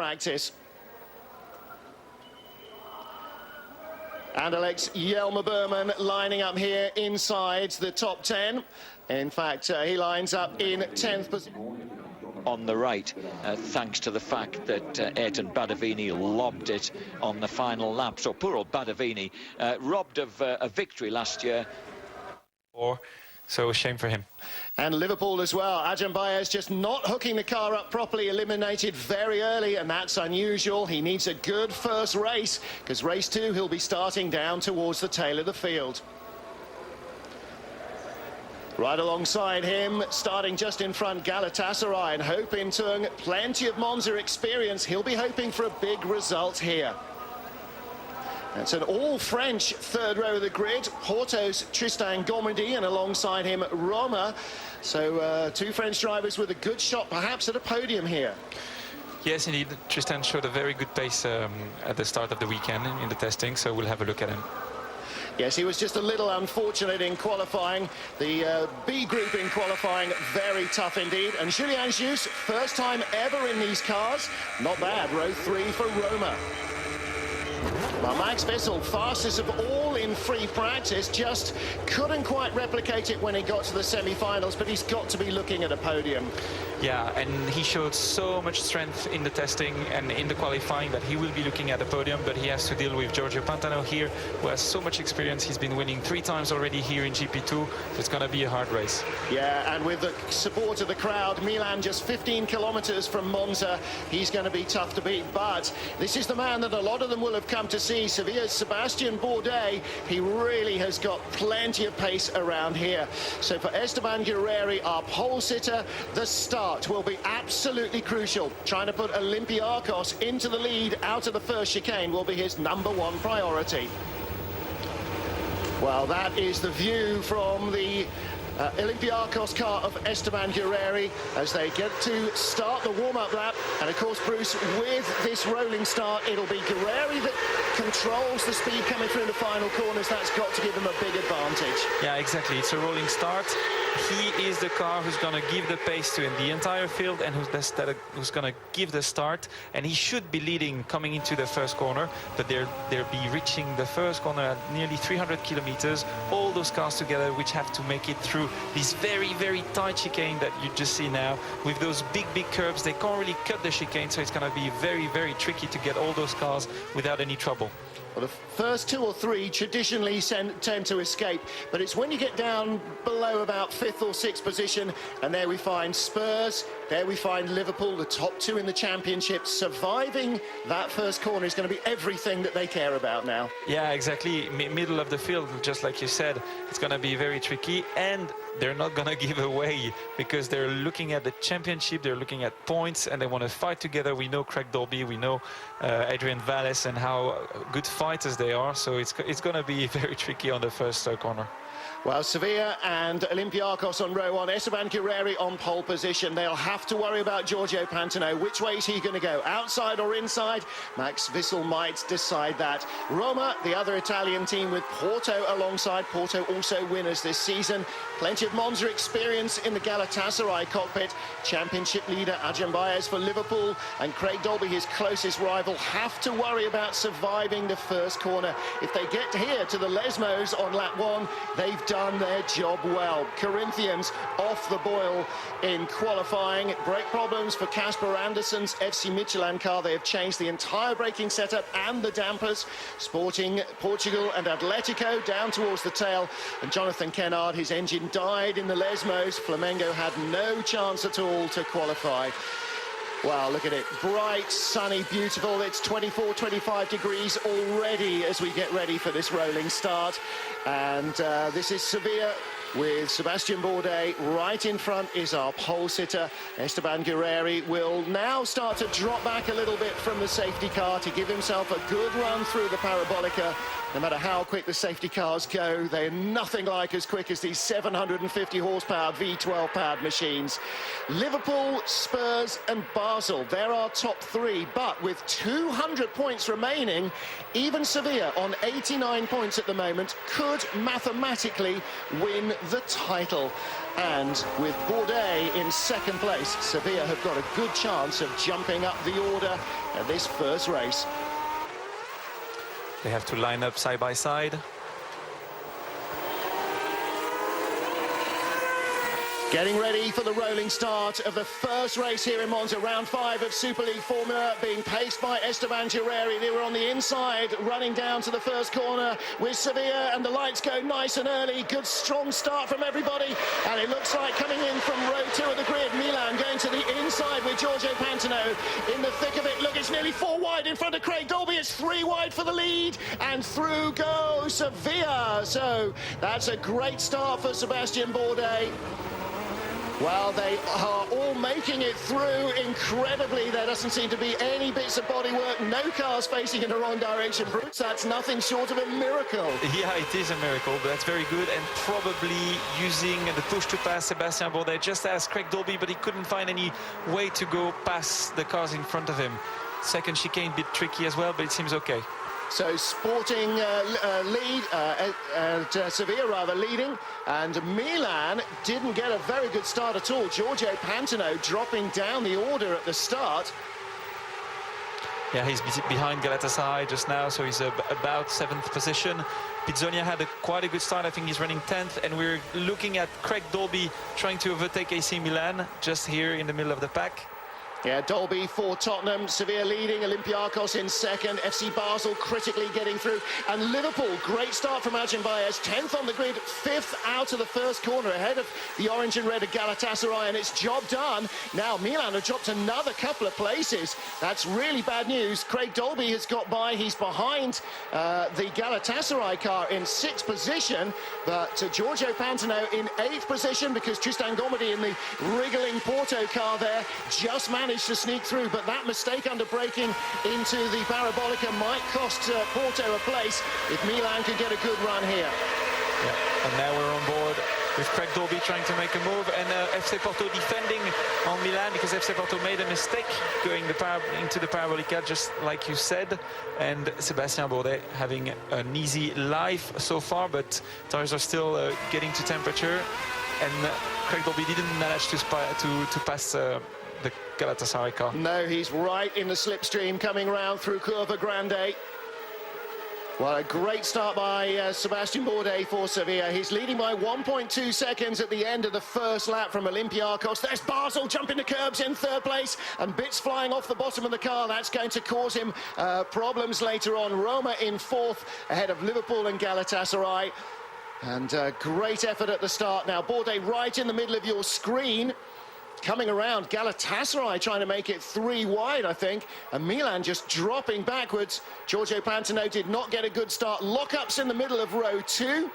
practice. And Alex Jelmer-Berman lining up here inside the top 10. In fact, he lines up in 10th position. On the right, thanks to the fact that Ayrton Badavini lobbed it on the final lap. So poor old Badavini, robbed of a victory last year. So shame for him. And Liverpool as well. Ajahn Baez just not hooking the car up properly, eliminated very early, and that's unusual. He needs a good first race, because race 2 he'll be starting down towards the tail of the field. Right alongside him, starting just in front, Galatasaray, and hoping to plenty of Monza experience. He'll be hoping for a big result here. It's an all-French third row of the grid. Porto's Tristan Gomedy, and alongside him, Roma. So 2 French drivers with a good shot, perhaps at a podium here. Yes, indeed. Tristan showed a very good pace at the start of the weekend in the testing, so we'll have a look at him. Yes, he was just a little unfortunate in qualifying. The B group in qualifying, very tough indeed. And Julien Jus, first time ever in these cars. Not bad, row 3 for Roma. Well, Max Wissel, fastest of all in free practice, just couldn't quite replicate it when he got to the semi-finals, but he's got to be looking at a podium. Yeah, and he showed so much strength in the testing and in the qualifying that he will be looking at the podium, but he has to deal with Giorgio Pantano here, who has so much experience. He's been winning 3 times already here in GP2, so it's going to be a hard race. Yeah, and with the support of the crowd, Milan just 15 kilometers from Monza. He's going to be tough to beat, but this is the man that a lot of them will have come to see. Sevilla's Sebastian Bourdais, he really has got plenty of pace around here. So for Esteban Guerreri, our pole sitter, the start will be absolutely crucial. Trying to put Olympiacos into the lead out of the first chicane will be his #1 priority. Well, that is the view from the Olympiacos car of Esteban Guerreri as they get to start the warm-up lap. And of course, Bruce, with this rolling start, it'll be Guerreri that controls the speed coming through the final corners. That's got to give them a big advantage. Yeah, exactly. It's a rolling start. He is the car who's going to give the pace to the entire field and who's going to give the start. And he should be leading coming into the first corner, but they'll be reaching the first corner at nearly 300 kilometers. All those cars together, which have to make it through this very, very tight chicane that you just see now. With those big, big curves, they can't really cut the chicane, so it's going to be very, very tricky to get all those cars without any trouble. Well, the first 2 or 3 traditionally tend to escape, but it's when you get down below about 5th or 6th position, and there we find Spurs, there we find Liverpool, the top 2 in the championship. Surviving that first corner is going to be everything that they care about now. Yeah, exactly. Middle of the field, just like you said, it's going to be very tricky, and they're not going to give away because they're looking at the championship, they're looking at points, and they want to fight together. We know Craig Dolby, we know Adrian Valles and how good fighters they are, so it's going to be very tricky on the first corner. Well, Sevilla and Olympiacos on row 1, Esteban Guerreri on pole position. They'll have to worry about Giorgio Pantano. Which way is he going to go, outside or inside? Max Wissel might decide that. Roma, the other Italian team with Porto alongside. Porto also winners this season. Plenty of Monza experience in the Galatasaray cockpit. Championship leader Ajahn Baez for Liverpool, and Craig Dolby, his closest rival, have to worry about surviving the first corner. If they get here to the Lesmos on lap 1, they've done their job well. Corinthians off the boil in qualifying. Brake problems for Casper Anderson's FC Michelin car. They have changed the entire braking setup and the dampers. Sporting Portugal and Atletico down towards the tail. And Jonathan Kennard, his engine died in the Lesmos. Flamengo had no chance at all to qualify. Wow, look at it. Bright, sunny, beautiful. It's 24, 25 degrees already as we get ready for this rolling start. And this is Sevilla with Sebastian Bourdais. Right in front is our pole sitter. Esteban Guerreri will now start to drop back a little bit from the safety car to give himself a good run through the Parabolica. No matter how quick the safety cars go, they're nothing like as quick as these 750 horsepower V12 powered machines. Liverpool, Spurs and Basel, they're our top three, but with 200 points remaining, even Sevilla on 89 points at the moment could mathematically win the title. And with Bourdais in second place, Sevilla have got a good chance of jumping up the order at this first race. They have to line up side by side. Getting ready for the rolling start of the first race here in Monza, round 5 of Super League Formula, being paced by Esteban Gireri. They were on the inside, running down to the first corner with Sevilla, and the lights go nice and early. Good, strong start from everybody, and it looks like coming in from row 2 of the grid, Milan going to the inside with Giorgio Pantano in the thick of it. Look, it's nearly 4 wide in front of Craig Dolby. It's 3 wide for the lead, and through goes Sevilla. So that's a great start for Sebastian Bourdais. Well, they are all making it through incredibly. There doesn't seem to be any bits of bodywork, no cars facing in the wrong direction. Bruce, that's nothing short of a miracle. Yeah, it is a miracle, but that's very good, and probably using the push to pass Sebastian Bourdais, just as Craig Dolby, but he couldn't find any way to go past the cars in front of him. Second chicane, a bit tricky as well, but it seems okay. So Sporting Sevilla rather leading, and Milan didn't get a very good start at all. Giorgio Pantano dropping down the order at the start. Yeah, he's behind Galatasaray just now, so he's about 7th position. Pizzonia had quite a good start. I think he's running 10th, and we're looking at Craig Dolby trying to overtake AC Milan just here in the middle of the pack. Yeah, Dolby for Tottenham, Sevilla leading, Olympiacos in second, FC Basel critically getting through, and Liverpool, great start from Adrian Baez, 10th on the grid, 5th out of the first corner, ahead of the orange and red of Galatasaray, and it's job done. Now Milan have dropped another couple of places. That's really bad news. Craig Dolby has got by, he's behind the Galatasaray car in 6th position, but Giorgio Pantano in 8th position, because Tristan Gomedi in the wriggling Porto car there just managed to sneak through, but that mistake under braking into the Parabolica might cost Porto a place if Milan could get a good run here. Yeah, and now we're on board with Craig Dolby trying to make a move, and FC Porto defending on Milan, because FC Porto made a mistake going into the Parabolica, just like you said, and Sebastian Bourdais having an easy life so far, but tires are still getting to temperature, and Craig Dolby didn't manage to pass the Galatasaray car. No, he's right in the slipstream coming round through Curva Grande. Well, a great start by Sebastian Bourdais for Sevilla. He's leading by 1.2 seconds at the end of the first lap from Olympiacos. There's Basel jumping the curbs in 3rd place, and bits flying off the bottom of the car. That's going to cause him problems later on. Roma in 4th ahead of Liverpool and Galatasaray. And great effort at the start now. Bourdais right in the middle of your screen. Coming around, Galatasaray trying to make it 3 wide, I think, and Milan just dropping backwards. Giorgio Pantano did not get a good start. Lockups in the middle of row 2,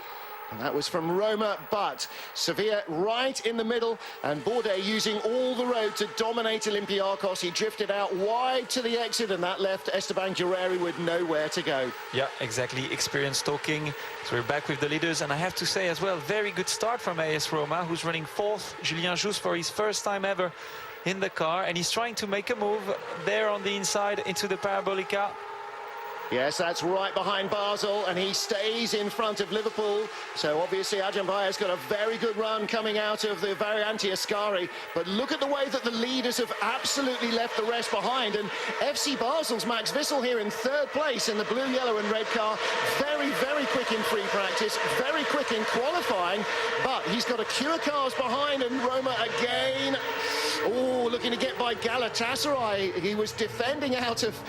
and that was from Roma, but Sevilla right in the middle, and Bourdais using all the road to dominate Olympiacos. He drifted out wide to the exit, and that left Esteban Gireri with nowhere to go. Yeah, exactly. Experience talking. So we're back with the leaders, and I have to say as well, very good start from AS Roma, who's running 4th. Julien Jousse for his first time ever in the car, and he's trying to make a move there on the inside into the Parabolica. Yes, that's right behind Basel, and he stays in front of Liverpool. So obviously Adrian Baez got a very good run coming out of the Variante Ascari. But look at the way that the leaders have absolutely left the rest behind. And FC Basel's Max Wissel here in 3rd place in the blue, yellow and red car. Very, very quick in free practice, very quick in qualifying. But he's got a queue of cars behind, and Roma again. Oh, looking to get by Galatasaray. He was defending out of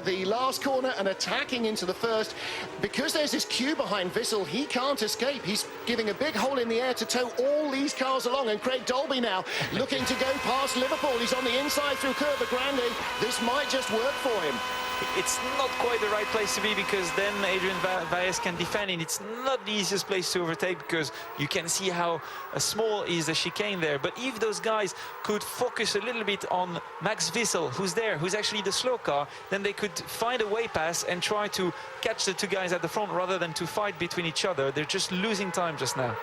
the last corner and attacking into the first. Because there's this queue behind Wissel, he can't escape. He's giving a big hole in the air to tow all these cars along. And Craig Dolby now looking to go past Liverpool. He's on the inside through Curva Grande. This might just work for him. it's not quite the right place to be, because then Adrian Valles can defend, and it's not the easiest place to overtake because you can see how small is the chicane there. But if those guys could focus a little bit on Max Wissel, who's actually the slow car, then they could find a way pass and try to catch the two guys at the front rather than to fight between each other. They're just losing time just now.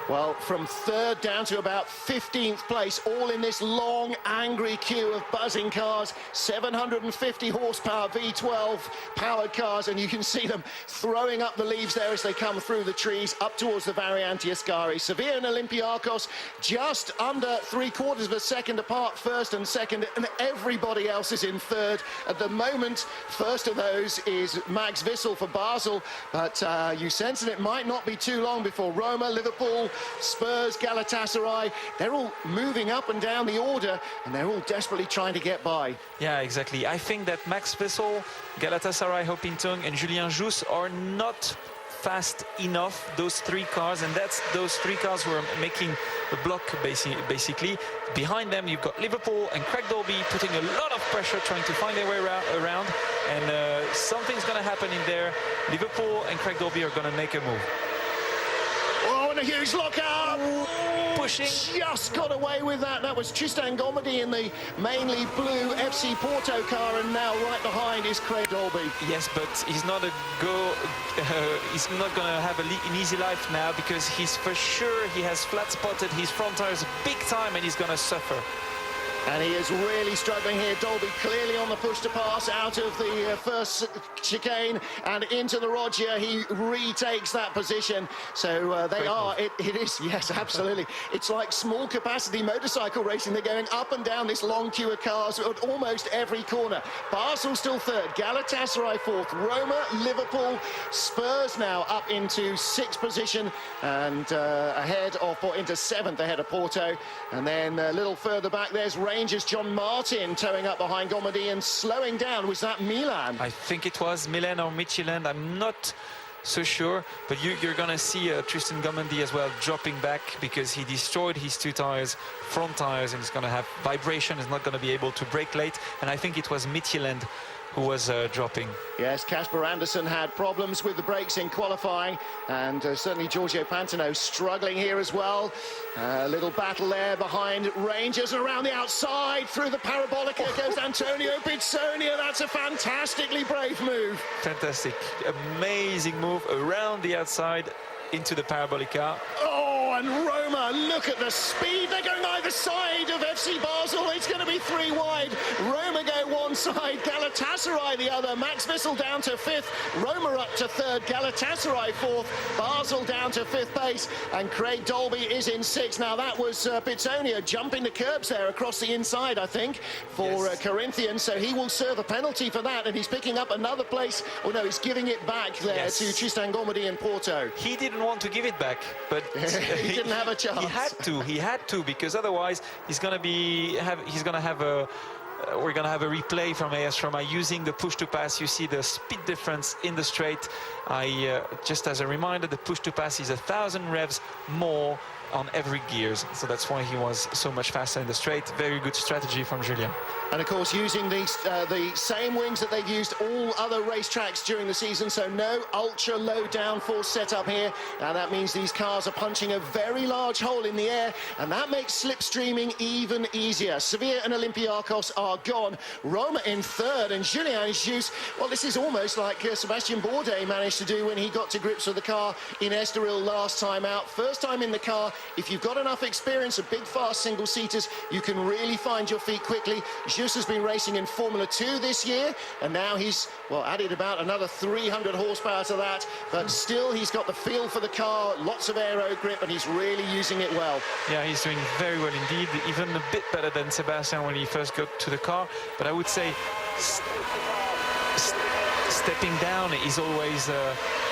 Well, from third down to about 15th place, all in this long, angry queue of buzzing cars, 750 horsepower V12 powered cars, and you can see them throwing up the leaves there as they come through the trees up towards the Variante Ascari. Sevilla and Olympiacos just under 3/4 of a second apart, first and second, and everybody else is in third. At the moment, first of those is Max Wissel for Basel, but you sense that it might not be too long before Roma, Liverpool, Spurs, Galatasaray, they're all moving up and down the order, and they're all desperately trying to get by. Yeah, exactly. I think that Max Wissel, Galatasaray, Hopintung and Julien Jousse are not fast enough, those three cars, and that's those three cars who are making the block basically. Behind them you've got Liverpool and Craig Dolby putting a lot of pressure, trying to find their way around, and something's going to happen in there. Liverpool and Craig Dolby are going to make a move. Oh, and a huge lockup! Pushing. Just got away with that. That was Tristan Gomedy in the mainly blue FC Porto car, and now right behind is Craig Dolby. Yes, but he's not he's not going to have an easy life now, because he's for sure, he has flat spotted his front tires big time, and he's going to suffer. And he is really struggling here. Dolby clearly on the push to pass out of the first chicane and into the Roger. He retakes that position. So they are, it is, yes, absolutely. It's like small capacity motorcycle racing. They're going up and down this long queue of cars at almost every corner. Basel still third, Galatasaray fourth, Roma, Liverpool, Spurs now up into sixth position and into seventh ahead of Porto. And then a little further back, there's Rangers, John Martin towing up behind Gomedy and slowing down. Was that Milan? I think it was Milan or Michelin. I'm not so sure, but you're going to see Tristan Gomedy as well dropping back, because he destroyed his two tires, front tires, and he's going to have vibration. He's not going to be able to brake late, and I think it was Michelin who was dropping. Yes, Casper Anderson had problems with the brakes in qualifying, and certainly Giorgio Pantano struggling here as well. A little battle there behind Rangers, and around the outside through the parabolica goes Antonio Pizzonia. That's a fantastically brave move. Fantastic, amazing move around the outside into the parabolica. Oh, and Roma, look at the speed. They're going either side of FC Basel. It's going to be three wide. Roma go one side, Galatasaray the other. Max Wissel down to fifth, Roma up to third, Galatasaray fourth, Basel down to fifth place, and Craig Dolby is in sixth. Now that was Pizzonia jumping the curbs there across the inside, I think, for Corinthians, so he will serve a penalty for that, and he's picking up another place. Oh no, he's giving it back there to Tristan Gomedy in Porto. He didn't want to give it back, but he didn't have a chance. He had to, because otherwise he's going to have a we're going to have a replay from AS Roma using the push to pass. You see the speed difference in the straight. Just as a reminder, the push to pass is 1,000 revs more on every gears, so that's why he was so much faster in the straight. Very good strategy from Julien. And of course, using the same wings that they've used all other racetracks during the season, so no ultra low downforce setup here. And that means these cars are punching a very large hole in the air, and that makes slipstreaming even easier. Sevilla and Olympiacos are gone. Roma in third, and Julien Jousse, well, this is almost like Sebastian Bourdais managed to do when he got to grips with the car in Estoril last time out. First time in the car, if you've got enough experience of big, fast single-seaters, you can really find your feet quickly. Jousse has been racing in Formula 2 this year, and now he's, well, added about another 300 horsepower to that, but still he's got the feel for the car, lots of aero grip, and he's really using it well. Yeah, he's doing very well indeed, even a bit better than Sebastian when he first got to the car, but I would say stepping down is always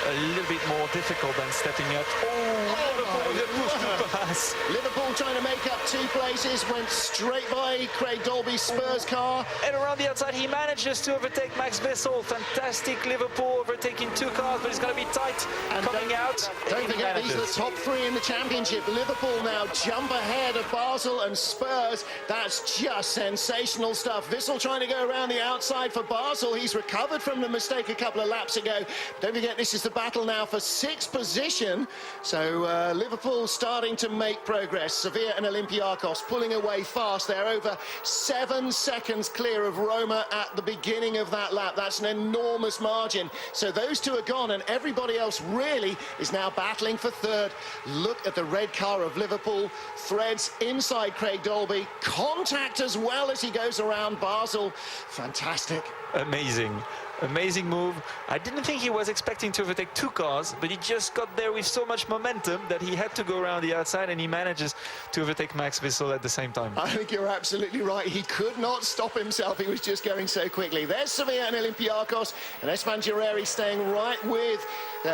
a little bit more difficult than stepping up. Oh, the push to pass. Liverpool trying to make up 2 places, went straight by Craig Dolby's Spurs car. And around the outside, he manages to overtake Max Wissel. Fantastic Liverpool overtaking 2 cars, but it's going to be tight and coming out. Don't forget, these are the top 3 in the championship. Liverpool now jump ahead of Basel and Spurs. That's just sensational stuff. Wissel trying to go around the outside for Basel. He's recovered from the mistake a couple of laps ago. Don't forget, this is the battle now for 6th position. So Liverpool starting to make progress. Sevilla and Olympiacos pulling away fast. They're over 7 seconds clear of Roma at the beginning of that lap. That's an enormous margin. So those 2 are gone, and everybody else really is now battling for 3rd. Look at the red car of Liverpool. Threads inside Craig Dolby. Contact as well as he goes around Basel. Fantastic. Amazing move. I didn't think he was expecting to overtake 2 cars, but he just got there with so much momentum that he had to go around the outside, and he manages to overtake Max Wissel at the same time. I think you're absolutely right. He could not stop himself. He was just going so quickly. There's Sevilla and Olympiacos, and Esteban Guerreri staying right with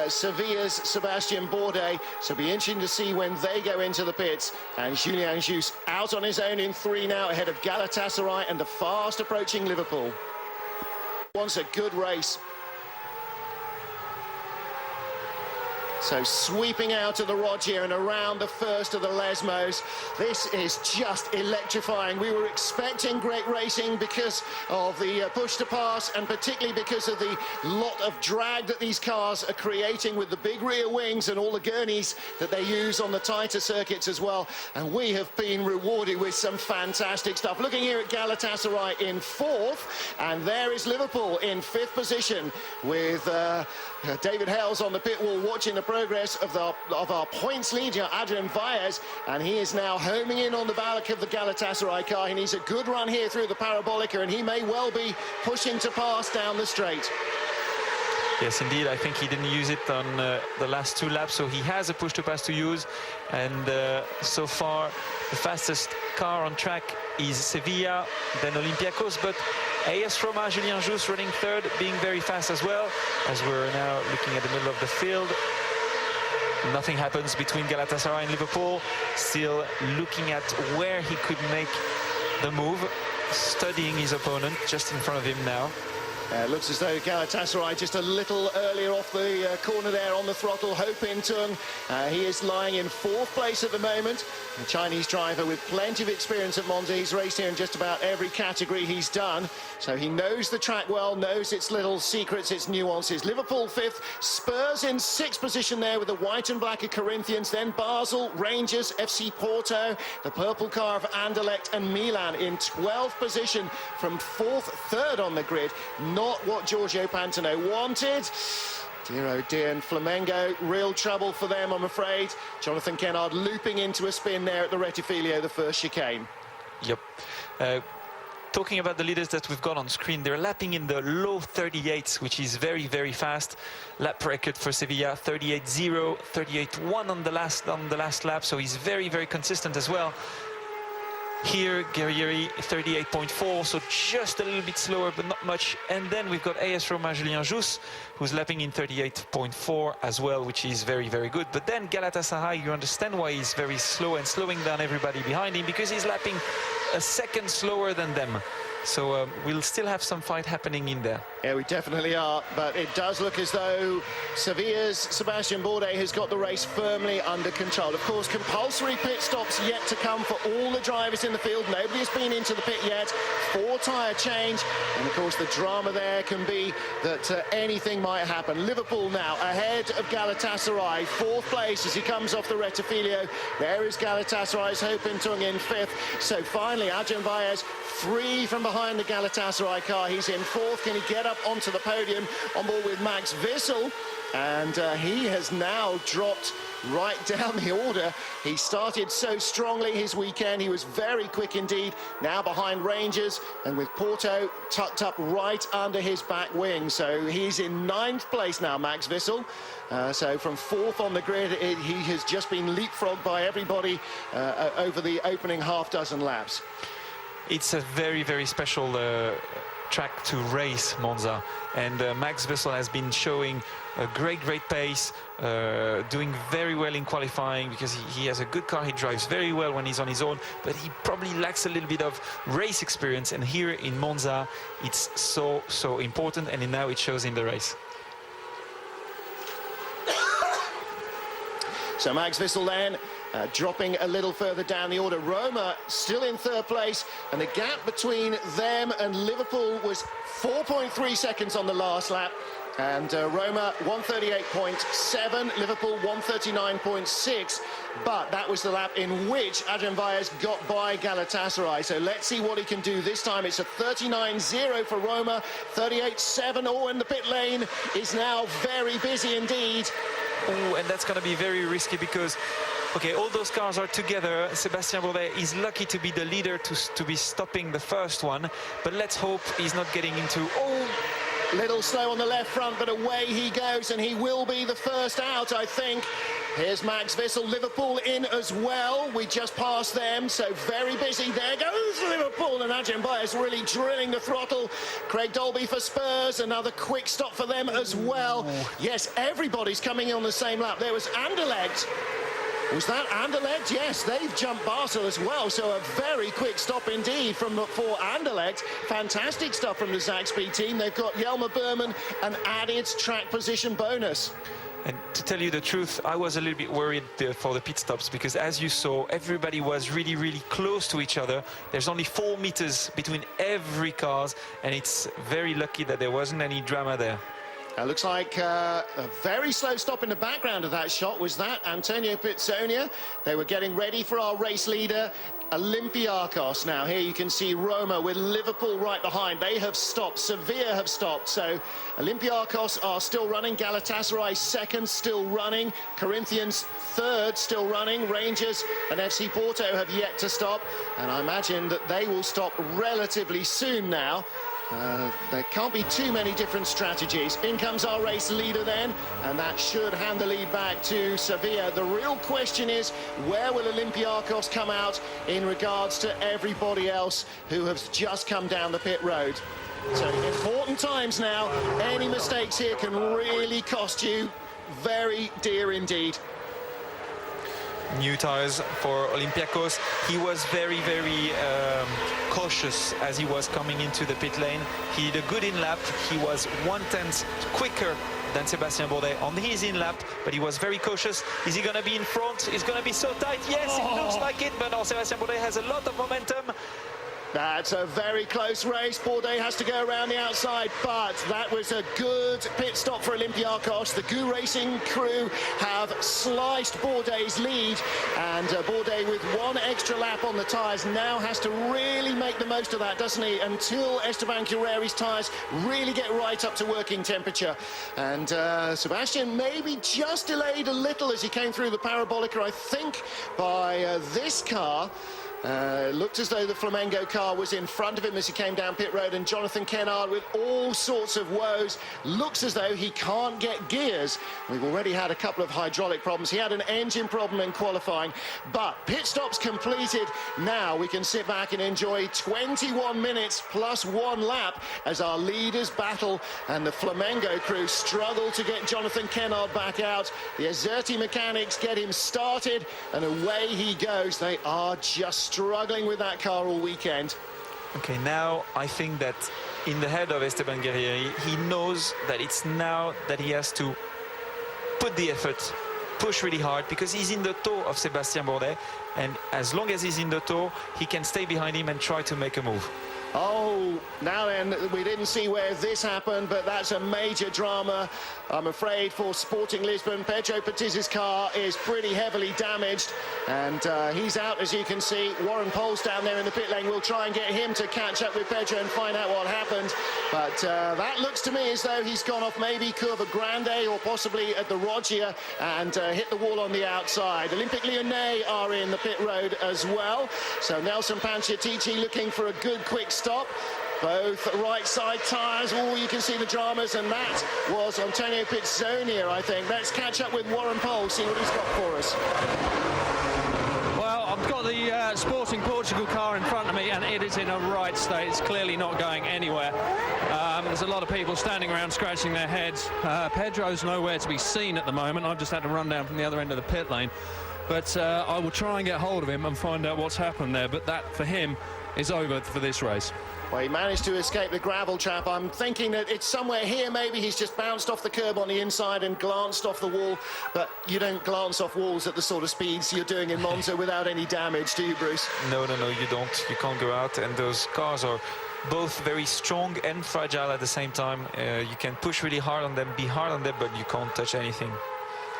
Sevilla's Sebastian Bourdais. So it'll be interesting to see when they go into the pits. And Julien Jus out on his own in 3 now, ahead of Galatasaray and the fast approaching Liverpool. Wants a good race. So sweeping out of the Rogier and around the first of the Lesmos. This is just electrifying. We were expecting great racing because of the push to pass, and particularly because of the lot of drag that these cars are creating with the big rear wings and all the gurneys that they use on the tighter circuits as well. And we have been rewarded with some fantastic stuff. Looking here at Galatasaray in 4th, and there is Liverpool in 5th position with David Hales on the pit wall watching the progress of our points leader, Adrian Valles, and he is now homing in on the back of the Galatasaray car. He needs a good run here through the Parabolica, and he may well be pushing to pass down the straight. Yes, indeed. I think he didn't use it on the last 2 laps, so he has a push to pass to use. And so far, the fastest car on track is Sevilla, then Olympiacos, but AS Roma, Julien Jus running 3rd, being very fast as well, as we're now looking at the middle of the field. Nothing happens between Galatasaray and Liverpool. Still looking at where he could make the move, studying his opponent just in front of him now. Looks as though Galatasaray just a little earlier off the corner there on the throttle. Ho Pin Tung, he is lying in 4th place at the moment. A Chinese driver with plenty of experience at Monza. He's raced here in just about every category he's done. So he knows the track well, knows its little secrets, its nuances. Liverpool 5th, Spurs in 6th position there with the white and black of Corinthians. Then Basel, Rangers, FC Porto, the purple car of Anderlecht, and Milan in 12th position from 4th, 3rd on the grid. Not what Giorgio Pantano wanted. Dear oh dear, and Flamengo, real trouble for them, I'm afraid. Jonathan Kennard looping into a spin there at the Rettifilio, the first chicane. Yep. Talking about the leaders that we've got on screen, they're lapping in the low 38s, which is very, very fast. Lap record for Sevilla, 38.0, 38.1 on the last lap, so he's very, very consistent as well. Here, Guerrieri, 38.4, so just a little bit slower, but not much. And then we've got AS Roma, Julien Jus, who's lapping in 38.4 as well, which is very, very good. But then Galatasaray, you understand why he's very slow and slowing down everybody behind him, because he's lapping a second slower than them. So we'll still have some fight happening in there. Yeah, we definitely are, but it does look as though Sevilla's Sebastian Bourdais has got the race firmly under control. Of course, compulsory pit stops yet to come for all the drivers in the field. Nobody has been into the pit yet. 4 tyre change, and of course the drama there can be that anything might happen. Liverpool now ahead of Galatasaray, 4th place as he comes off the Rettifilio. There is Galatasaray's Ho Pin Tung in 5th. So finally, Adrian Valles free from behind the Galatasaray car. He's in 4th. Can he get up onto the podium on board with Max Wissel? And he has now dropped right down the order. He started so strongly his weekend. He was very quick indeed. Now behind Rangers, and with Porto tucked up right under his back wing. So he's in 9th place now, Max Wissel. So from 4th on the grid, he has just been leapfrogged by everybody over the opening half dozen laps. It's a very, very special track to race Monza, and Max Wissel has been showing a great pace, doing very well in qualifying because he has a good car. He drives very well when he's on his own, but he probably lacks a little bit of race experience, and here in Monza it's so important, and now it shows in the race. So Max Wissel then dropping a little further down the order. Roma still in third place, and the gap between them and Liverpool was 4.3 seconds on the last lap. And Roma 138.7, Liverpool 139.6, but that was the lap in which Adrian Valles got by Galatasaray. So let's see what he can do this time. It's a 39.0 for Roma, 38.7. Oh, and the pit lane is now very busy indeed. Oh, and that's going to be very risky because, okay, all those cars are together. Sébastien Bourdais is lucky to be the leader, to be stopping the first one, but let's hope he's not getting into... Oh, little slow on the left front, but away he goes, and he will be the first out, I think. Here's Max Wissel, Liverpool in as well. We just passed them, so very busy. There goes Liverpool, and Adrian Valles really drilling the throttle. Craig Dolby for Spurs, another quick stop for them as well. Yes, everybody's coming in on the same lap. There was Anderlecht. Was that Anderlecht? Yes, they've jumped Basel as well, so a very quick stop indeed for Anderlecht. Fantastic stuff from the Zaxby team. They've got Jelmer Berman, an added track position bonus. And to tell you the truth, I was a little bit worried for the pit stops because, as you saw, everybody was really close to each other. There's only 4 meters between every car, and it's very lucky that there wasn't any drama there. Looks like a very slow stop in the background of that shot was that Antonio Pizzonia. They were getting ready for our race leader, Olympiacos. Now here you can see Roma with Liverpool right behind. They have stopped. Sevilla have stopped. So Olympiacos are still running. Galatasaray second, still running. Corinthians third, still running. Rangers and FC Porto have yet to stop. And I imagine that they will stop relatively soon now. There can't be too many different strategies. In comes our race leader then, and that should hand the lead back to Sevilla. The real question is, where will Olympiacos come out in regards to everybody else who has just come down the pit road? So important times now. Any mistakes here can really cost you very dear indeed. New tires for Olympiacos. He was very cautious as he was coming into the pit lane. He did a good in-lap. He was 1/10 quicker than Sébastien Bourdais on his in-lap, but he was very cautious. Is he going to be in front? It's going to be so tight. Yes, it looks like it, but Sébastien Bourdais has a lot of momentum. That's a very close race. Bourdais has to go around the outside, but that was a good pit stop for Olympiacos. The GU Racing crew have sliced Bourdais' lead, and Bourdais, with 1 extra lap on the tyres, now has to really make the most of that, doesn't he, until Esteban Guerreri's tyres really get right up to working temperature. And Sebastian maybe just delayed a little as he came through the Parabolica, I think, by this car. Looked as though the Flamengo car was in front of him as he came down pit road, and Jonathan Kennard, with all sorts of woes, looks as though he can't get gears. We've already had a couple of hydraulic problems. He had an engine problem in qualifying, but pit stops completed. Now we can sit back and enjoy 21 minutes plus 1 lap as our leaders battle, and the Flamengo crew struggle to get Jonathan Kennard back out. The Azerti mechanics get him started, and away he goes. They are just struggling with that car all weekend. Okay, now I think that in the head of Esteban Guerrieri, he knows that it's now that he has to put the effort, push really hard, because he's in the tow of Sébastien Bourdais, and as long as he's in the tow, he can stay behind him and try to make a move. Oh, now then, we didn't see where this happened, but that's a major drama, I'm afraid, for Sporting Lisbon. Pedro Patiz's car is pretty heavily damaged, and he's out, as you can see. Warren Poles down there in the pit lane. We'll try and get him to catch up with Pedro and find out what happened. But that looks to me as though he's gone off maybe Curva Grande or possibly at the Roggia and hit the wall on the outside. Olympique Lyonnais are in the pit road as well. So Nelson Panciatici looking for a good quick stop. Both right side tyres. Oh, you can see the dramas, and that was Antonio Pizzonia, I think. Let's catch up with Warren Poles, see what he's got for us. Well, on got the Sporting Portugal car in front of me, and it is in a right state. It's clearly not going anywhere. There's a lot of people standing around scratching their heads. Pedro's nowhere to be seen at the moment. I've just had to run down from the other end of the pit lane. But I will try and get hold of him and find out what's happened there. But that, for him, is over for this race. Well, he managed to escape the gravel trap. I'm thinking that it's somewhere here. Maybe he's just bounced off the curb on the inside and glanced off the wall. But you don't glance off walls at the sort of speeds you're doing in Monza without any damage, do you, Bruce? No, you don't. You can't go out, and those cars are both very strong and fragile at the same time. You can push really hard on them, be hard on them, but you can't touch anything.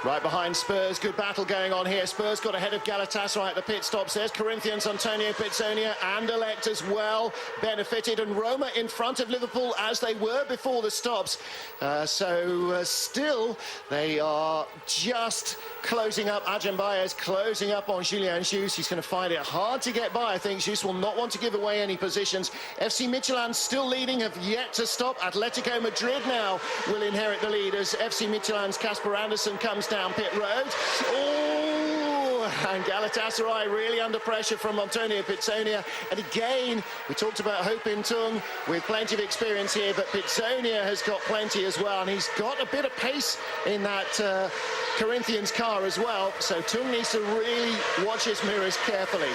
Right behind Spurs, good battle going on here. Spurs got ahead of Galatasaray at the pit stops. There's Corinthians, Antonio Pizzonia and Elect as well benefited, and Roma in front of Liverpool as they were before the stops. Still they are just closing up. Adrian Baez closing up on Julian Jus. He's going to find it hard to get by. I think Jus will not want to give away any positions. FC Midtjylland still leading, have yet to stop. Atletico Madrid now will inherit the lead as FC Midtjylland's Casper Anderson comes down pit road. Oh, and Galatasaray really under pressure from Antonio Pizzonia. And again, we talked about Ho Pin Tung with plenty of experience here, but Pizzonia has got plenty as well, and he's got a bit of pace in that Corinthians car as well. So Tung needs to really watch his mirrors carefully.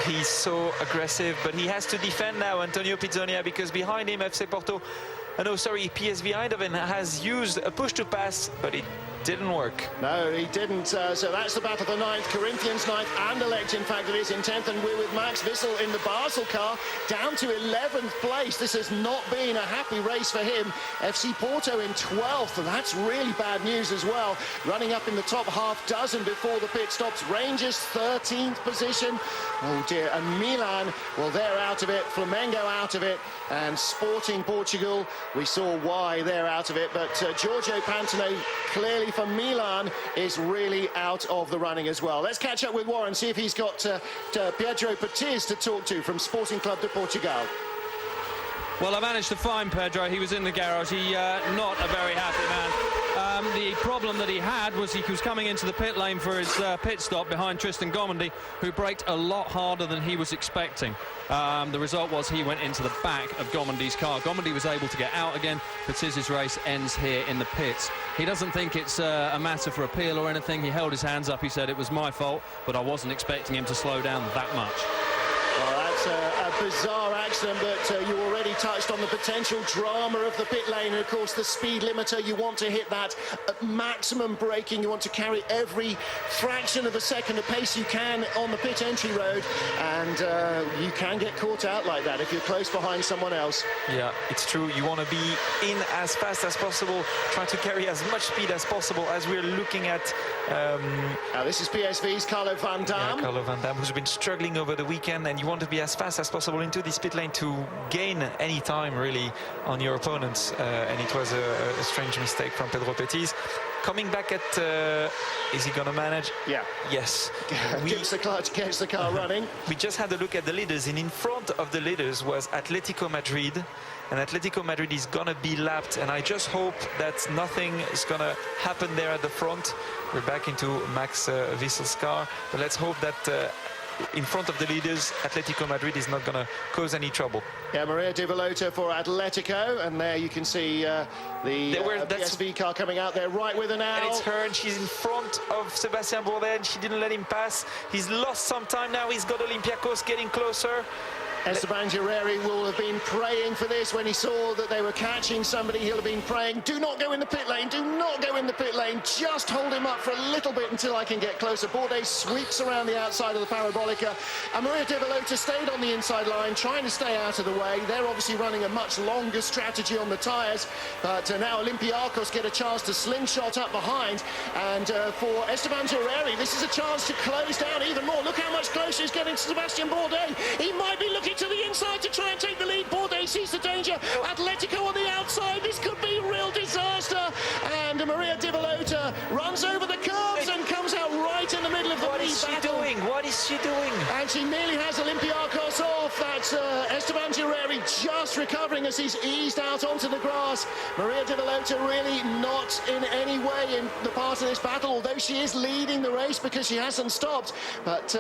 He's so aggressive, but he has to defend now, Antonio Pizzonia, because behind him, FC Porto, PSV Eindhoven has used a push to pass, but it didn't work. No, he didn't. So that's the battle for ninth. Corinthians ninth, and Elect, in fact, it is in 10th. And we're with Max Wissel in the Basel car, down to 11th place. This has not been a happy race for him. FC Porto in 12th, and that's really bad news as well. Running up in the top half dozen before the pit stops. Rangers 13th position. Oh dear. And Milan, well, they're out of it. Flamengo out of it. And Sporting Portugal, we saw why they're out of it. But Giorgio Pantano, clearly for Milan, is really out of the running as well. Let's catch up with Warren, see if he's got Pedro Patiz to talk to from Sporting Club de Portugal. Well, I managed to find Pedro. He was in the garage. He not a very happy man. The problem that he had was he was coming into the pit lane for his pit stop behind Tristan Gomendy, who braked a lot harder than he was expecting. The result was he went into the back of Gomendy's car. Gomendy was able to get out again. Patiz's race ends here in the pits. He doesn't think it's a matter for appeal or anything. He held his hands up. He said it was my fault, but I wasn't expecting him to slow down that much. Well, that's a bizarre accident, but you already touched on the potential drama of the pit lane. And of course, the speed limiter, you want to hit that at maximum braking. You want to carry every fraction of a second of pace you can on the pit entry road. And you can get caught out like that if you're close behind someone else. Yeah, it's true. You want to be in as fast as possible, trying to carry as much speed as possible, as we're looking at. Now, this is PSV's Carlo Van Dam. Yeah, Carlo Van Dam, who's been struggling over the weekend, and you want to be as fast as possible into this pit lane to gain any time really on your opponents, and it was a strange mistake from Pedro Patiz. Coming back at is he gonna manage? Yeah. Yes. Gives the clutch, gets the car running. We just had a look at the leaders, and in front of the leaders was Atletico Madrid, and Atletico Madrid is gonna be lapped, and I just hope that nothing is gonna happen there at the front. We're back into Max Wissel's car, but let's hope that in front of the leaders, Atletico Madrid is not going to cause any trouble. Yeah, Maria Di Veloto for Atletico, and there you can see the PSV car coming out there right with her now. And it's her, and she's in front of Sébastien Bourdais, and she didn't let him pass. He's lost some time now. He's got Olympiacos getting closer. Esteban Guerreri will have been praying for this when he saw that they were catching somebody. He'll have been praying, do not go in the pit lane, do not go in the pit lane, just hold him up for a little bit until I can get closer. Bourdais sweeps around the outside of the Parabolica, and Maria Di Veloto stayed on the inside line, trying to stay out of the way. They're obviously running a much longer strategy on the tyres, but now Olympiacos get a chance to slingshot up behind, and for Esteban Guerreri, this is a chance to close down even more. Look how much closer he's getting to Sébastien Bourdais. He might be looking to the inside to try and take the lead. Bourdais sees the danger. Atletico on the outside. This could be real disaster. And Maria Di Veloto runs over the curbs and comes out right in the middle of the lead battle. What is she doing? And she nearly has Olympiakos off. That's Esteban Guerreri just recovering as he's eased out onto the grass. Maria Di Vallota really not in any way in the part of this battle, although she is leading the race because she hasn't stopped. But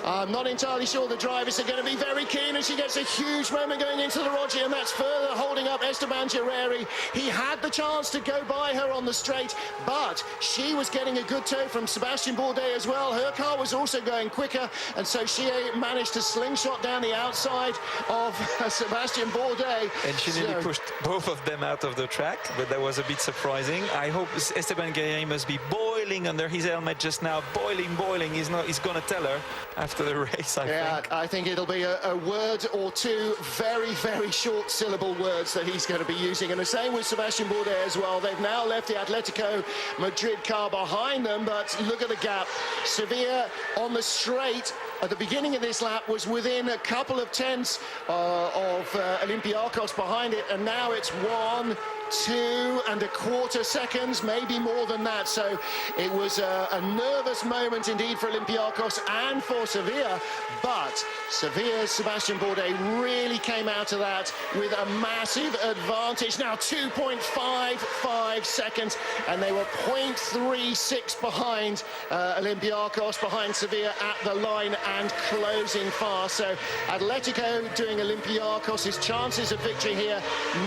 I'm not entirely sure the drivers are going to be very keen, and she gets a huge moment going into the Roggi, and that's further holding up Esteban Guerreri. He had the chance to go by her on the straight, but she was getting a good tow from Sebastian Bourdais as well. Her car was also going quicker, and so she managed to slingshot down the outside of Sebastian Bourdais. And she nearly pushed both of them out of the track, but that was a bit surprising. I hope Esteban Guerreri must be boiling under his helmet just now. Boiling. He's going to tell her after the race, I think. I think it'll be a word or two, very, very short syllable words that he's going to be using. And the same with Sebastian Bourdais as well. They've now left the Atletico Madrid car behind them, but look at the gap. Sevilla on the straight at the beginning of this lap was within a couple of tenths of Olympiakos behind it, and now it's 1, 2 1/4 seconds, maybe more than that. So it was a nervous moment indeed for Olympiakos and for Sevilla, but Sevilla's Sebastian Bourdais really came out of that with a massive advantage. Now 2.55 seconds, and they were 0.36 behind Olympiakos, behind Sevilla at the line and closing fast. So Atletico doing Olympiakos' chances of victory here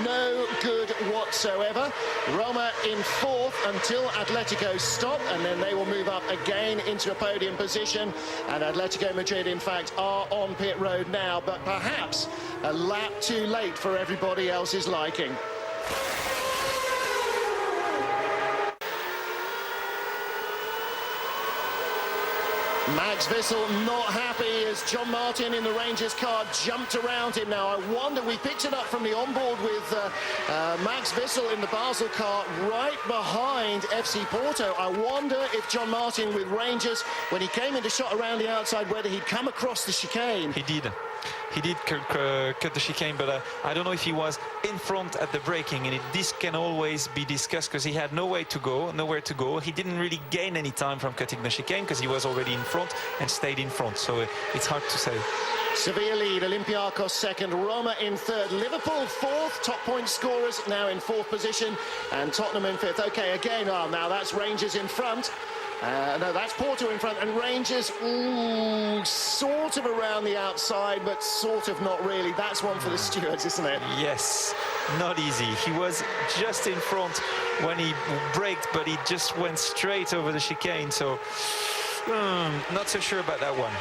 no good whatsoever. Roma in fourth until Atletico stop, and then they will move up again into a podium position. And Atletico Madrid, in fact, are on pit road now, but perhaps a lap too late for everybody else's liking. Max Wissel not happy as John Martin in the Rangers car jumped around him. Now I wonder, we picked it up from the onboard with Max Wissel in the Basel car right behind FC Porto. I wonder if John Martin with Rangers, when he came into shot around the outside, whether he'd come across the chicane. He did cut the chicane, but I don't know if he was in front at the braking, and this can always be discussed because he had nowhere to go. He didn't really gain any time from cutting the chicane because he was already in front and stayed in front, so it's hard to say. Sevilla lead, Olympiakos second, Roma in third, Liverpool fourth, top point scorers now in fourth position, and Tottenham in fifth. Okay, again, now that's Rangers in front. No, that's Porto in front, and Rangers, sort of around the outside, but sort of not really. That's one for the stewards, isn't it? Yes, not easy. He was just in front when he braked, but he just went straight over the chicane, so not so sure about that one.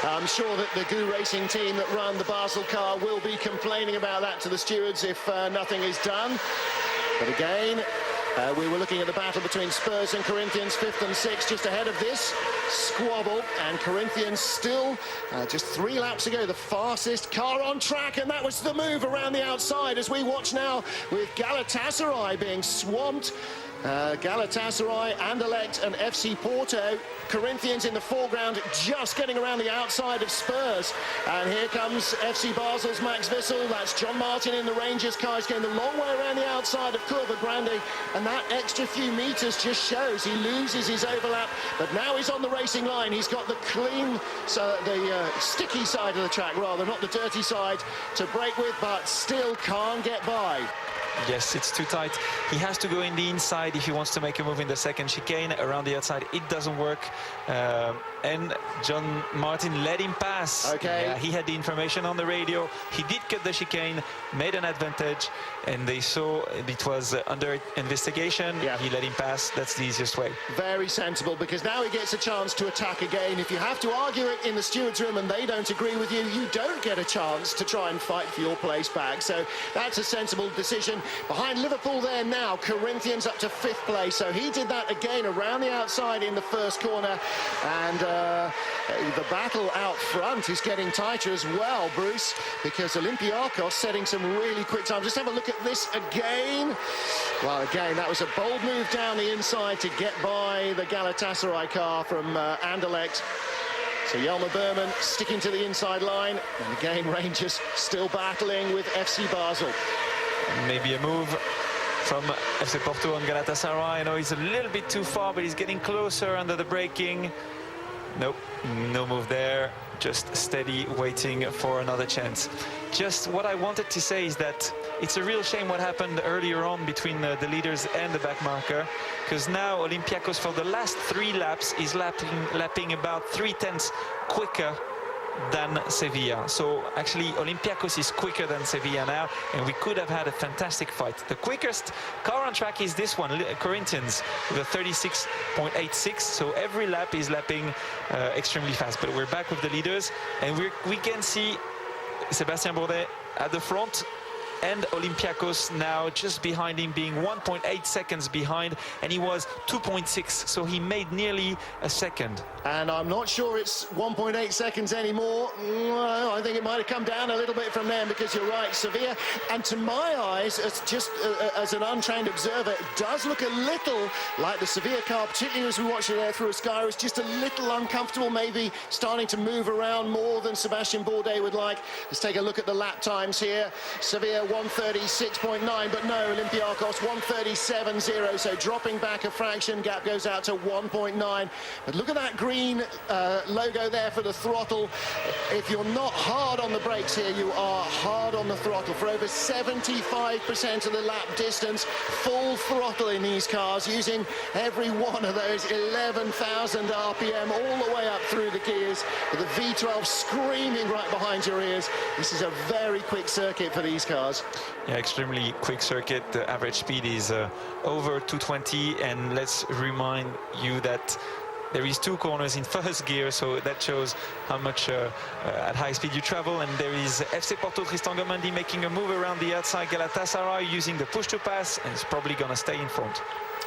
I'm sure that the GU Racing team that run the Basel car will be complaining about that to the stewards if nothing is done. But again, we were looking at the battle between Spurs and Corinthians, 5th and 6th, just ahead of this squabble, and Corinthians still just 3 laps ago the fastest car on track, and that was the move around the outside as we watch now with Galatasaray being swamped. Galatasaray, Anderlecht and FC Porto. Corinthians in the foreground, just getting around the outside of Spurs. And here comes FC Basel's Max Wissel. That's John Martin in the Rangers car. He's going the long way around the outside of Curva Grande, and that extra few meters just shows he loses his overlap. But now he's on the racing line. He's got the clean, the sticky side of the track, rather, not the dirty side to brake with, but still can't get by. Yes, it's too tight. He has to go in the inside if he wants to make a move in the second chicane. Around the outside, it doesn't work. And John Martin let him pass. Okay. Yeah, he had the information on the radio. He did cut the chicane, made an advantage, and they saw it was under investigation. Yeah. He let him pass. That's the easiest way. Very sensible, because now he gets a chance to attack again. If you have to argue it in the stewards' room and they don't agree with you, you don't get a chance to try and fight for your place back. So that's a sensible decision. Behind Liverpool there now, Corinthians up to 5th place. So he did that again around the outside in the first corner. And the battle out front is getting tighter as well, Bruce, because Olympiakos setting some really quick time. Just have a look at this again. Well, again, that was a bold move down the inside to get by the Galatasaray car from Anderlecht. So Jelmer Berman sticking to the inside line. And again, Rangers still battling with FC Basel. Maybe a move from FC Porto and Galatasaray. I know he's a little bit too far, but he's getting closer under the braking. Nope, no move there. Just steady, waiting for another chance. Just what I wanted to say is that it's a real shame what happened earlier on between the leaders and the back marker, because now Olympiacos for the last 3 laps is lapping about 3/10 quicker than Sevilla. So actually Olympiacos is quicker than Sevilla now, and we could have had a fantastic fight. The quickest car on track is this one, Corinthians, with a 36.86. So every lap is lapping extremely fast. But we're back with the leaders, and we can see Sébastien Bourdais at the front, and Olympiacos now just behind him, being 1.8 seconds behind, and he was 2.6, so he made nearly a second. And I'm not sure it's 1.8 seconds anymore. Well, I think it might have come down a little bit from them, because you're right, Sevilla, and to my eyes, as an untrained observer, it does look a little like the Sevilla car, particularly as we watch it there through a sky. It's just a little uncomfortable, maybe starting to move around more than Sébastien Bourdais would like. Let's take a look at the lap times here. Sevilla 136.9, but no, Olympiacos 137.0, so dropping back a fraction, gap goes out to 1.9. But look at that green logo there for the throttle. If you're not hard on the brakes here, you are hard on the throttle. For over 75% of the lap distance, full throttle in these cars, using every one of those 11,000 RPM all the way up through the gears, with the V12 screaming right behind your ears. This is a very quick circuit for these cars. Yeah, extremely quick circuit. The average speed is over 220, and let's remind you that there is 2 corners in first gear, so that shows how much at high speed you travel. And there is FC Porto Tristan Gomendi making a move around the outside Galatasaray using the push to pass, and it's probably going to stay in front.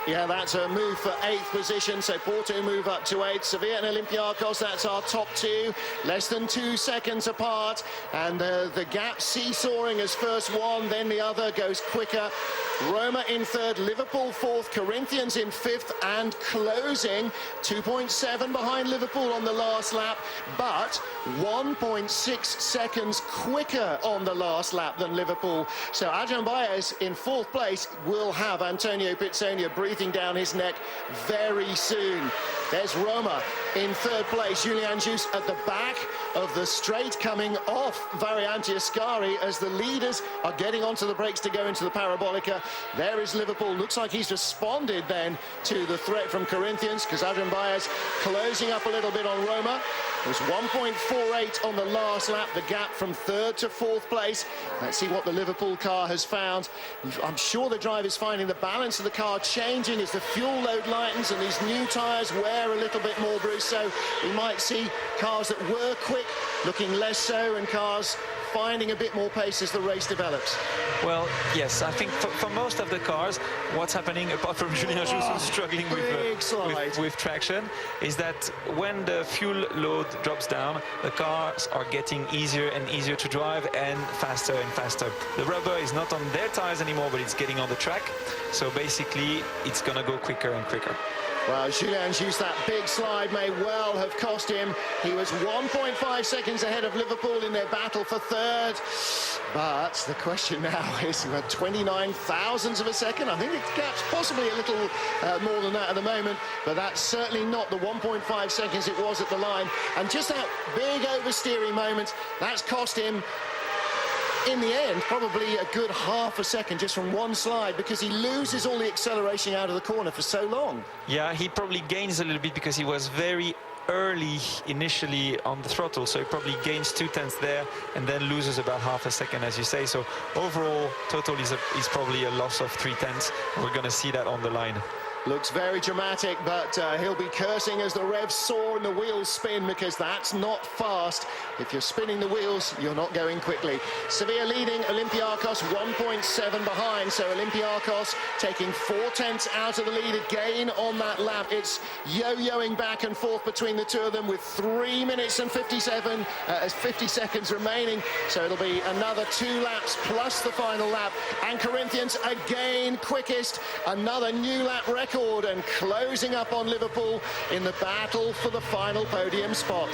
Yeah, that's a move for 8th position, so Porto move up to 8th. Sevilla and Olympiacos, that's our top 2, less than 2 seconds apart, and the gap seesawing as first one, then the other goes quicker. Roma in 3rd, Liverpool 4th, Corinthians in 5th, and closing 2.7 behind Liverpool on the last lap, but 1.6 seconds quicker on the last lap than Liverpool. So Adrian Baez in 4th place will have Antonio Pizzonia breathing down his neck very soon. There's Roma in 3rd place, Julian Jus at the back of the straight, coming off Variante Ascari as the leaders are getting onto the brakes to go into the Parabolica. There is Liverpool. Looks like he's responded then to the threat from Corinthians, because Adrian Baez closing up a little bit on Roma. It was 1.48 on the last lap, the gap from 3rd to 4th place. Let's see what the Liverpool car has found. I'm sure the driver's finding the balance of the car changing as the fuel load lightens and these new tyres wear a little bit more, Bruce. So we might see cars that were quick looking less so, and cars finding a bit more pace as the race develops. Well, yes, I think for most of the cars, what's happening, apart from Julien Jus who's struggling with traction, is that when the fuel load drops down, the cars are getting easier and easier to drive, and faster and faster. The rubber is not on their tires anymore, but it's getting on the track. So basically, it's going to go quicker and quicker. Well, Julian Jus, that big slide may well have cost him. He was 1.5 seconds ahead of Liverpool in their battle for 3rd. But the question now is, we're 29 thousandths of a second. I think it gaps possibly a little more than that at the moment, but that's certainly not the 1.5 seconds it was at the line. And just that big oversteering moment, that's cost him, in the end, probably a good half a second just from one slide, because he loses all the acceleration out of the corner for so long. Yeah, he probably gains a little bit because he was very early initially on the throttle, so he probably gains 2/10 there and then loses about half a second, as you say. So overall total is probably a loss of 3/10. We're going to see that on the line. Looks very dramatic, but he'll be cursing as the revs soar and the wheels spin, because that's not fast. If you're spinning the wheels, you're not going quickly. Sevilla leading, Olympiacos 1.7 behind, so Olympiacos taking 4/10 out of the lead again on that lap. It's yo-yoing back and forth between the two of them with 3 minutes and 50 seconds remaining, so it'll be another 2 laps plus the final lap. And Corinthians again quickest, another new lap record, and closing up on Liverpool in the battle for the final podium spot.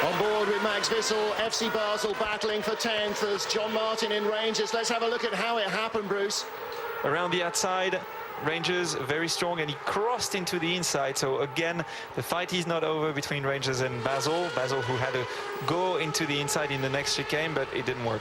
On board with Max Wissel, FC Basel battling for 10th as John Martin in Rangers. Let's have a look at how it happened, Bruce. Around the outside, Rangers very strong, and he crossed into the inside. So again, the fight is not over between Rangers and Basel. Basel, who had to go into the inside in the next chicane, but it didn't work.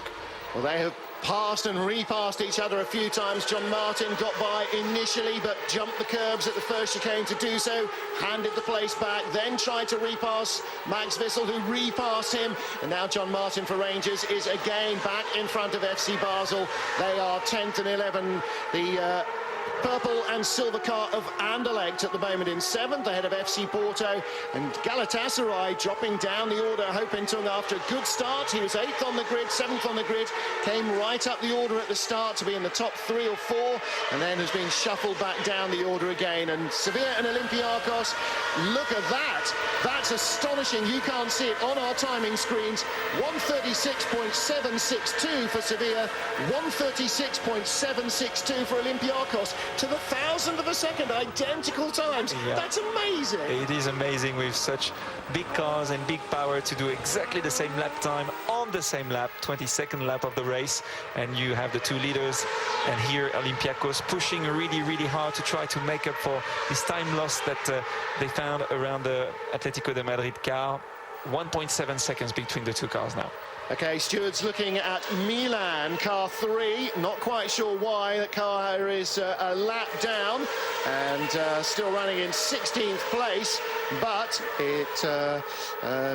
Well, they have passed and repassed each other a few times. John Martin got by initially, but jumped the curbs at the first chicane to do so, handed the place back, then tried to repass Max Wissel, who repassed him, and now John Martin for Rangers is again back in front of FC Basel. They are 10th and 11. The purple and silver car of Anderlecht at the moment in 7th, ahead of FC Porto, and Galatasaray dropping down the order. Hopintung, after a good start, he was 8th on the grid, 7th on the grid, came right up the order at the start to be in the top 3 or 4, and then has been shuffled back down the order again. And Sevilla and Olympiacos, look at that. That's astonishing. You can't see it on our timing screens. 136.762 for Sevilla, 136.762 for Olympiacos, to the 1,000th of a second, identical times. Yeah. That's amazing. It is amazing, with such big cars and big power, to do exactly the same lap time on the same lap, 22nd lap of the race. And you have the 2 leaders, and here Olympiacos pushing really, really hard to try to make up for this time loss that they found around the Atlético de Madrid car. 1.7 seconds between the 2 cars now. Okay, stewards looking at Milan, car 3. Not quite sure why. That car is a lap down and still running in 16th place. But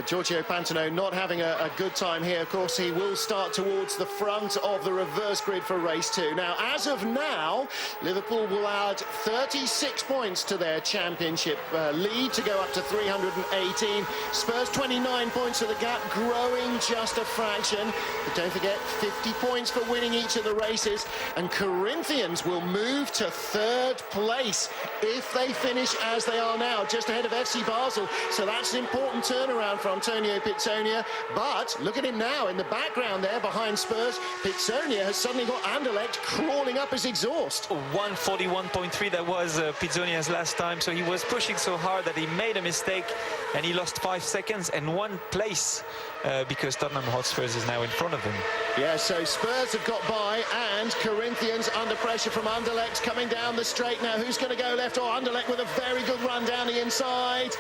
Giorgio Pantano not having a good time here. Of course, he will start towards the front of the reverse grid for race 2. Now, as of now, Liverpool will add 36 points to their championship lead to go up to 318. Spurs 29 points, so the gap growing just a fraction. But don't forget, 50 points for winning each of the races. And Corinthians will move to 3rd place if they finish as they are now, just ahead of FC Basel. So that's an important turnaround for Antonio Pizzonia. But look at him now in the background there behind Spurs. Pizzonia has suddenly got Anderlecht crawling up his exhaust. 141.3, that was Pizzonia's last time. So he was pushing so hard that he made a mistake and he lost 5 seconds and 1 place because Tottenham Hotspurs is now in front of him. Yeah, so Spurs have got by, and Corinthians under pressure from Anderlecht coming down the straight now. Who's going to go left? Or Anderlecht with a very good run down the inside.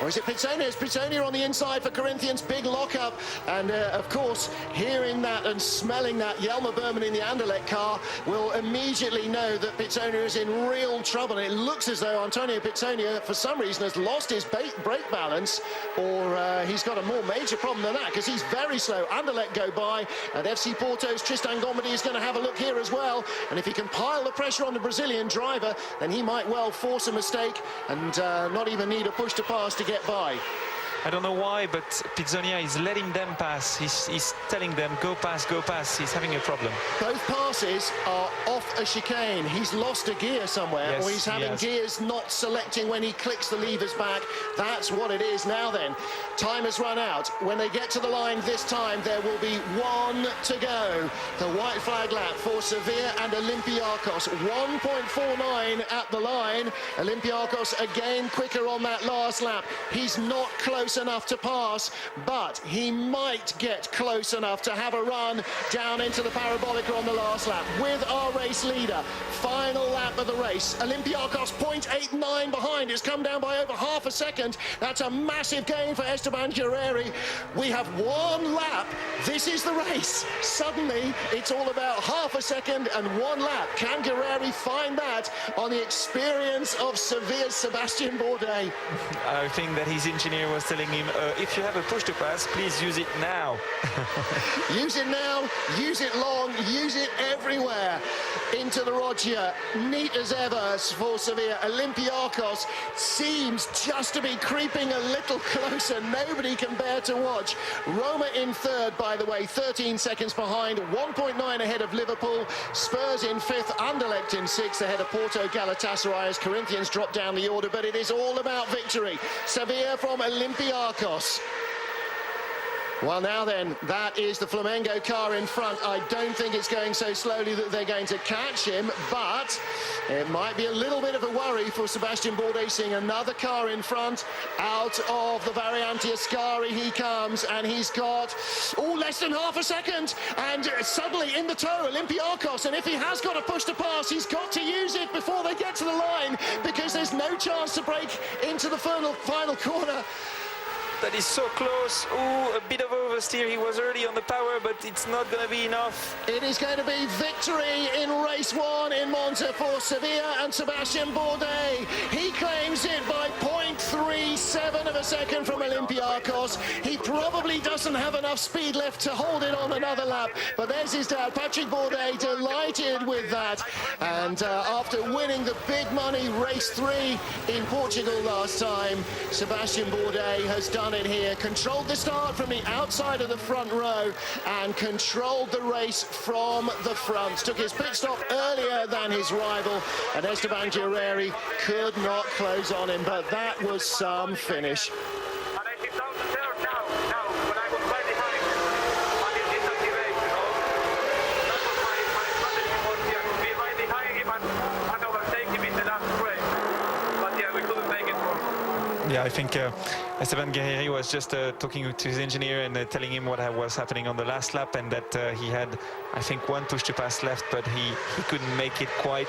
Or is it Pizzonia? It's Pizzonia on the inside for Corinthians. Big lock-up. And, of course, hearing that and smelling that, Jelmer Berman in the Anderlecht car will immediately know that Pizzonia is in real trouble. And it looks as though Antonio Pizzonia, for some reason, has lost his brake balance, or he's got a more major problem than that, because he's very slow. Anderlecht go by, and FC Porto's Tristan Gomedi is going to have a look here as well. And if he can pile the pressure on the Brazilian driver, then he might well force a mistake and not even need a push to pass to get by. I don't know why, but Pizzonia is letting them pass. He's telling them, go pass, go pass. He's having a problem. Both passes are off a chicane. He's lost a gear somewhere, yes, or he's having gears not selecting when he clicks the levers back. That's what it is now then. Time has run out. When they get to the line this time, there will be 1 to go. The white flag lap for Sevilla and Olympiacos. 1.49 at the line. Olympiacos again quicker on that last lap. He's not close enough to pass, but he might get close enough to have a run down into the parabolica on the last lap with our race leader. Final lap of the race. Olympiacos 0.89 behind. It's come down by over half a second. That's a massive gain for Esteban Guerreri. We have 1 lap. This is the race. Suddenly, it's all about half a second and 1 lap. Can Guerreri find that on the experience of Sevilla's Sebastian Bourdais? I think that his engineer was telling him, if you have a push to pass, please use it now. Use it now, use it long, use it everywhere. Into the Roggia, neat as ever for Sevilla. Olympiacos seems just to be creeping a little closer. Nobody can bear to watch. Roma in 3rd, by the way, 13 seconds behind, 1.9 ahead of Liverpool. Spurs in 5th, Anderlecht in 6th, ahead of Porto Galatasaray as Corinthians drop down the order. But it is all about victory. Sevilla from Olympiacos. Well, now then, that is the Flamengo car in front. I don't think it's going so slowly that they're going to catch him, but it might be a little bit of a worry for Sebastian Bourdais, seeing another car in front. Out of the Variante Ascari he comes, and he's got, less than half a second, and suddenly in the tow, Olympiakos, and if he has got a push to pass, he's got to use it before they get to the line, because there's no chance to break into the final corner. That is so close. A bit of oversteer. He was early on the power, but it's not going to be enough. It is going to be victory in race 1 in Monza for Sevilla and Sebastian Bourdais. He claims it by 0.37 of a second from Olympiakos. He probably doesn't have enough speed left to hold it on another lap, but there's his dad, Patrick Bourdais, delighted with that. And after winning the big money race 3 in Portugal last time, Sebastian Bourdais has done it here, controlled the start from the outside of the front row and controlled the race from the front. Took his pit stop earlier than his rival, and Esteban Guerreri could not close on him, but that was some finish. Yeah, I think Esteban Guerreri was just talking to his engineer and telling him what was happening on the last lap, and that he had, I think, one push to pass left, but he couldn't make it quite.